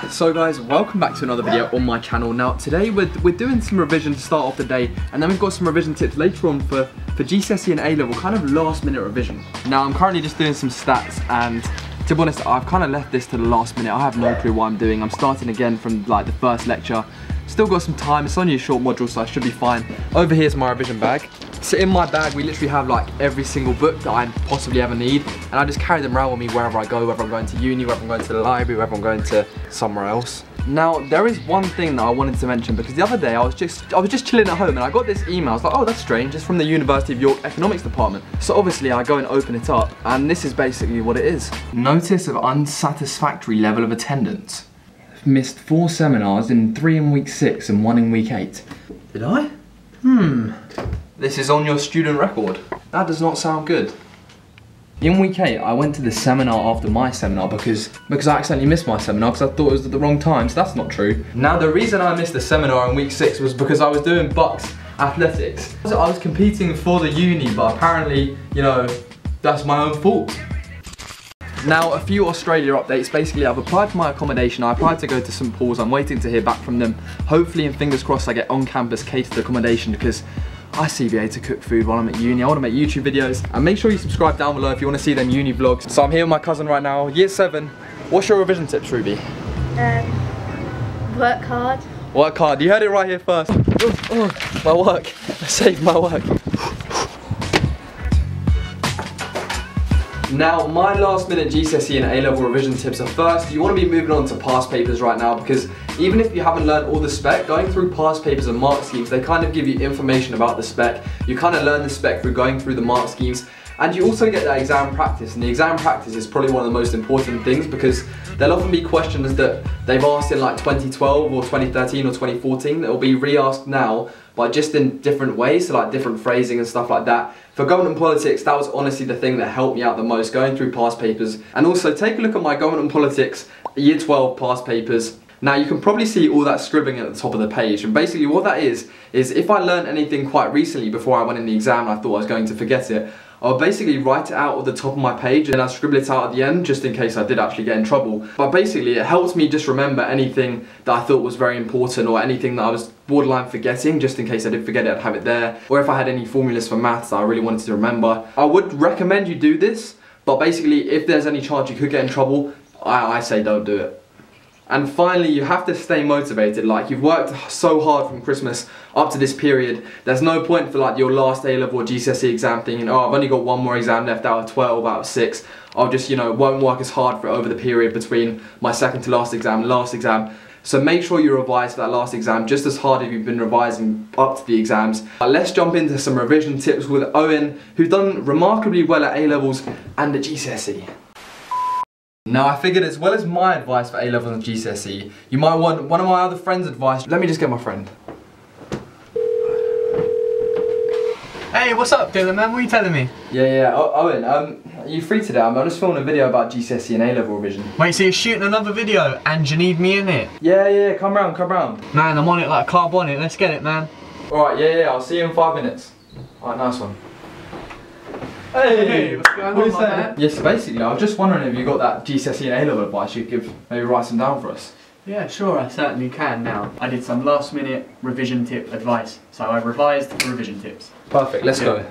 So guys, welcome back to another video on my channel. Now today we're doing some revision to start off the day, and then we've got some revision tips later on for GCSE and A-level, kind of last minute revision. Now I'm currently just doing some stats, and to be honest, I've kind of left this to the last minute. I have no clue what I'm doing. I'm starting again from like the first lecture. Still got some time, it's only a short module, so I should be fine. Over here's my revision bag. So in my bag, we literally have like every single book that I possibly ever need, and I just carry them around with me wherever I go, whether I'm going to uni, whether I'm going to the library, whether I'm going to somewhere else. Now, there is one thing that I wanted to mention, because the other day I was just chilling at home and I got this email. I was like, oh, that's strange, it's from the University of York Economics Department. So obviously I go and open it up, and this is basically what it is. Notice of unsatisfactory level of attendance. Missed 4 seminars, 3 in week 6 and 1 in week 8. Did I? This is on your student record. That does not sound good. In week 8, I went to the seminar after my seminar because I accidentally missed my seminar because I thought it was at the wrong time, so that's not true. Now the reason I missed the seminar in week 6 was because I was doing Bucks athletics. I was competing for the uni, but apparently, you know, that's my own fault. Now, a few Australia updates. Basically, I've applied for my accommodation. I applied to go to St Paul's. I'm waiting to hear back from them. Hopefully, and fingers crossed, I get on-campus catered accommodation because I CBA to cook food while I'm at uni. I want to make YouTube videos. And make sure you subscribe down below if you want to see them uni vlogs. So I'm here with my cousin right now, year 7. What's your revision tips, Ruby? Work hard. Work hard. You heard it right here first. My work. I saved my work. Now, my last minute GCSE and A-level revision tips are: first, you want to be moving on to past papers right now, because even if you haven't learned all the spec, going through past papers and mark schemes, they kind of give you information about the spec. You kind of learn the spec through going through the mark schemes, and you also get that exam practice, and the exam practice is probably one of the most important things because there'll often be questions that they've asked in like 2012 or 2013 or 2014 that will be re-asked now, but just in different ways, so like different phrasing and stuff like that. For government and politics, that was honestly the thing that helped me out the most, going through past papers. And also take a look at my government and politics year 12 past papers. Now you can probably see all that scribbling at the top of the page, and basically what that is if I learned anything quite recently before I went in the exam and I thought I was going to forget it, I'll basically write it out at the top of my page and I'll scribble it out at the end just in case I did actually get in trouble. But basically it helps me just remember anything that I thought was very important, or anything that I was borderline forgetting, just in case I did forget it, I'd have it there. Or if I had any formulas for maths that I really wanted to remember. I would recommend you do this, but basically if there's any chance you could get in trouble, I say don't do it. And finally, you have to stay motivated. Like, you've worked so hard from Christmas up to this period. There's no point for like your last A-level or GCSE exam thinking, oh, I've only got 1 more exam left out of 12, out of 6. I'll just, you know, won't work as hard for over the period between my second to last exam and last exam. So make sure you revise for that last exam just as hard as you've been revising up to the exams. Let's jump into some revision tips with Owen, who's done remarkably well at A-levels and at GCSE. Now I figured, as well as my advice for A-levels and GCSE, you might want one of my other friends' advice. Let me just get my friend. Hey, what's up, Dylan, man? What are you telling me? Yeah. Owen, are you free today? I'm just filming a video about GCSE and A-level revision. Wait, so you're shooting another video and you need me in it? Yeah, come round. Man, I'm on it like a car bonnet. Let's get it, man. Alright, yeah, I'll see you in 5 minutes. Alright, nice one. Hey, what's going on, man? Yes, basically, I was just wondering if you got that GCSE and A-level advice you could give, maybe write some down for us. Yeah, sure, I certainly can now. I did some last minute revision tip advice, so I revised the revision tips. Perfect, let's go.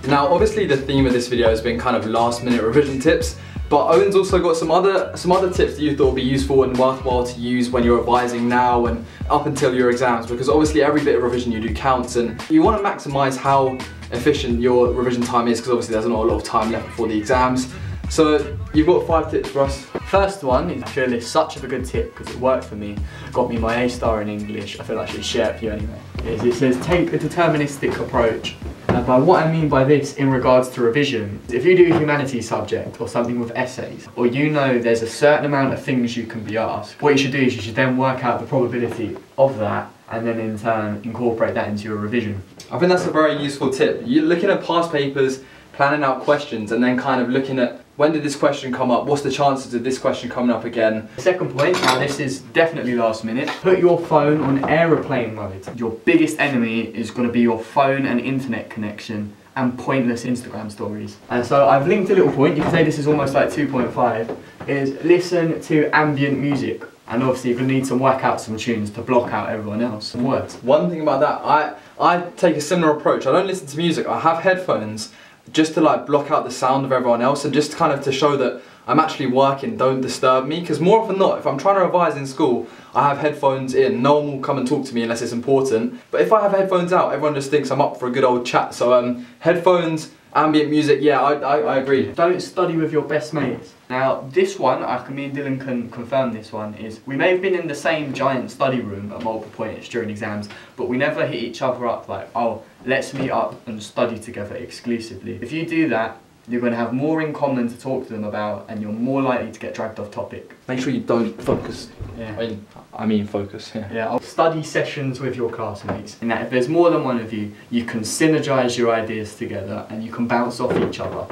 Now, obviously the theme of this video has been kind of last minute revision tips, but Owen's also got some other tips that you thought would be useful and worthwhile to use when you're revising now and up until your exams, because obviously every bit of revision you do counts, and you want to maximise how efficient your revision time is, because obviously there's not a lot of time left before the exams. So you've got 5 tips for us. First one is, I feel it's such a good tip because it worked for me. Got me my A star in English. I feel like I should share it with you anyway. It says take a deterministic approach. By what I mean by this in regards to revision, if you do a humanities subject or something with essays, or you know there's a certain amount of things you can be asked, what you should do is you should then work out the probability of that and then in turn incorporate that into your revision. I think that's a very useful tip. You're looking at past papers, planning out questions, and then kind of looking at when did this question come up, what's the chances of this question coming up again. Second point, now this is definitely last minute, put your phone on aeroplane mode. Your biggest enemy is going to be your phone and internet connection and pointless Instagram stories. And so I've linked a little point, you can say this is almost like 2.5, is listen to ambient music. And obviously you're going to need to whack out some tunes to block out everyone else. Some words. One thing about that, I take a similar approach. I don't listen to music, I have headphones just to like block out the sound of everyone else and just kind of to show that I'm actually working, don't disturb me. Because more often than not, if I'm trying to revise in school, I have headphones in, no one will come and talk to me unless it's important. But if I have headphones out, everyone just thinks I'm up for a good old chat. So headphones, ambient music, yeah, I agree. Don't study with your best mates. Now this one, me and Dylan can confirm this one, is we may have been in the same giant study room at multiple points during exams, but we never hit each other up like, oh, let's meet up and study together exclusively. If you do that, you're going to have more in common to talk to them about, and you're more likely to get dragged off topic. Make sure you don't focus. Yeah. I mean focus, yeah. Yeah, study sessions with your classmates. And that if there's more than one of you, you can synergise your ideas together and you can bounce off each other.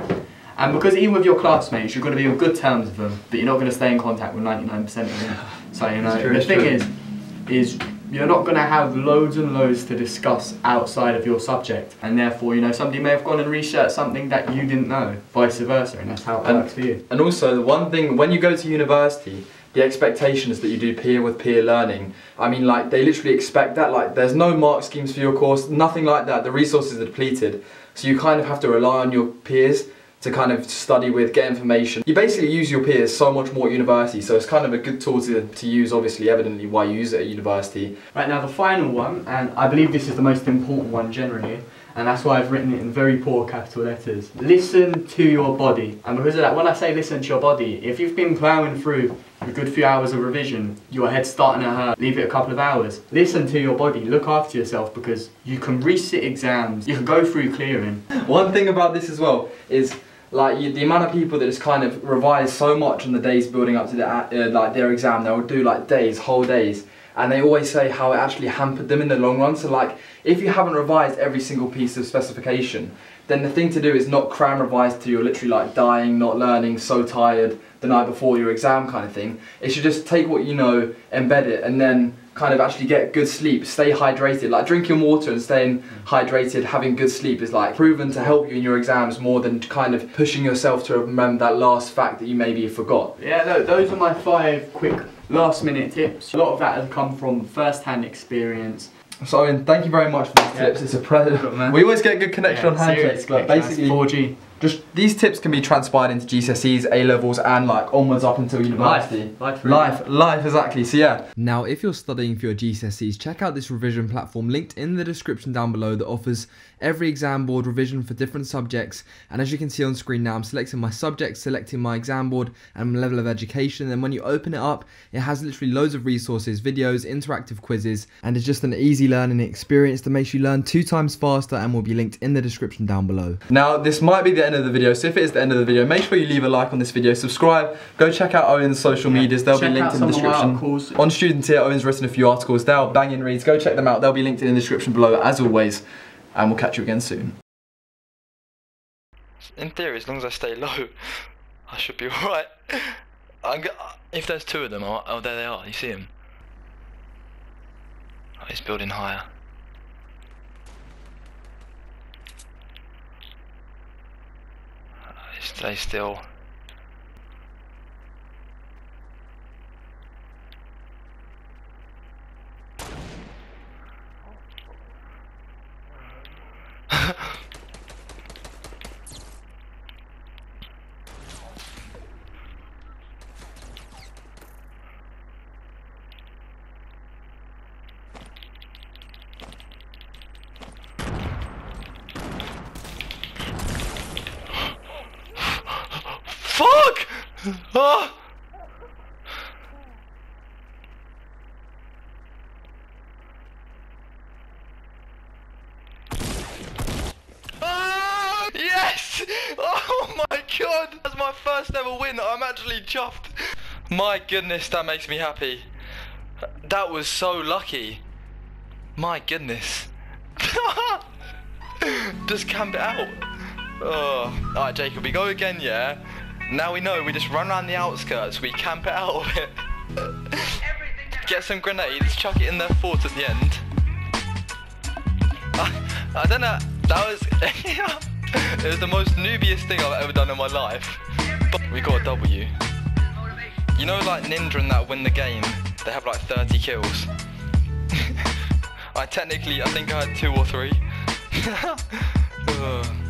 And because even with your classmates, you're going to be on good terms with them, but you're not going to stay in contact with 99% of them. So, you know, the thing is you're not going to have loads and loads to discuss outside of your subject, and therefore, you know, somebody may have gone and researched something that you didn't know, vice versa, and that's how it works for you. And also, the one thing, when you go to university, the expectation is that you do peer with peer learning. I mean, like, they literally expect that. Like, there's no mark schemes for your course, nothing like that. The resources are depleted. So you kind of have to rely on your peers to kind of study with, get information. You basically use your peers so much more at university, so it's kind of a good tool to use, obviously, evidently, why you use it at university. Right, now the final one, and I believe this is the most important one generally, and that's why I've written it in very poor capital letters. Listen to your body. And because of that, when I say listen to your body, if you've been ploughing through a good few hours of revision, your head's starting to hurt, leave it a couple of hours. Listen to your body, look after yourself, because you can resit exams, you can go through clearing. One thing about this as well is, like, the amount of people that just kind of revise so much on the days building up to their exam. They'll do like days, whole days, and they always say how it actually hampered them in the long run. So like, if you haven't revised every single piece of specification, then the thing to do is not cram revise till you're literally like dying, not learning, so tired the night before your exam kind of thing. It should just take what you know, embed it, and then kind of actually get good sleep, stay hydrated. Like, drinking water and staying hydrated, having good sleep is like proven to help you in your exams more than kind of pushing yourself to remember that last fact that you maybe forgot. Yeah, those are my 5 quick last minute tips. A lot of that has come from first-hand experience. So Owen, thank you very much for these tips. It's a pleasure. We always get a good connection on handshakes, but basically 4G. Just these tips can be transpired into GCSEs, A-levels, and like onwards up until university. Life, exactly. So yeah. Now, if you're studying for your GCSEs, check out this revision platform linked in the description down below that offers every exam board revision for different subjects. And as you can see on screen now, I'm selecting my subject, selecting my exam board and my level of education. And then when you open it up, it has literally loads of resources, videos, interactive quizzes, and it's just an easy learning experience that makes you learn 2 times faster, and will be linked in the description down below. Now, this might be the end of the video, so if it is the end of the video, make sure you leave a like on this video, subscribe, go check out Owen's social medias, they'll be linked in the description. On Student Here, Owen's written a few articles, they're banging reads, go check them out, they'll be linked in the description below as always, and we'll catch you again soon. In theory, as long as I stay low, I should be alright. If there's 2 of them, oh, there they are, you see them? Oh, he's building higher. Stay still. Fuck! Oh! Ah! Yes! Oh my god! That's my first ever win. I'm actually chuffed. My goodness, that makes me happy. That was so lucky. My goodness. Just camp it out. Oh. Alright, Jacob, we go again, yeah? Now we know, we just run around the outskirts, we camp it out of it. Get some grenades, chuck it in their fort at the end. I don't know, that was... It was the most noobiest thing I've ever done in my life. But we got a W. You know, like Ninja that win the game, they have like 30 kills. I think I had 2 or 3. Ugh.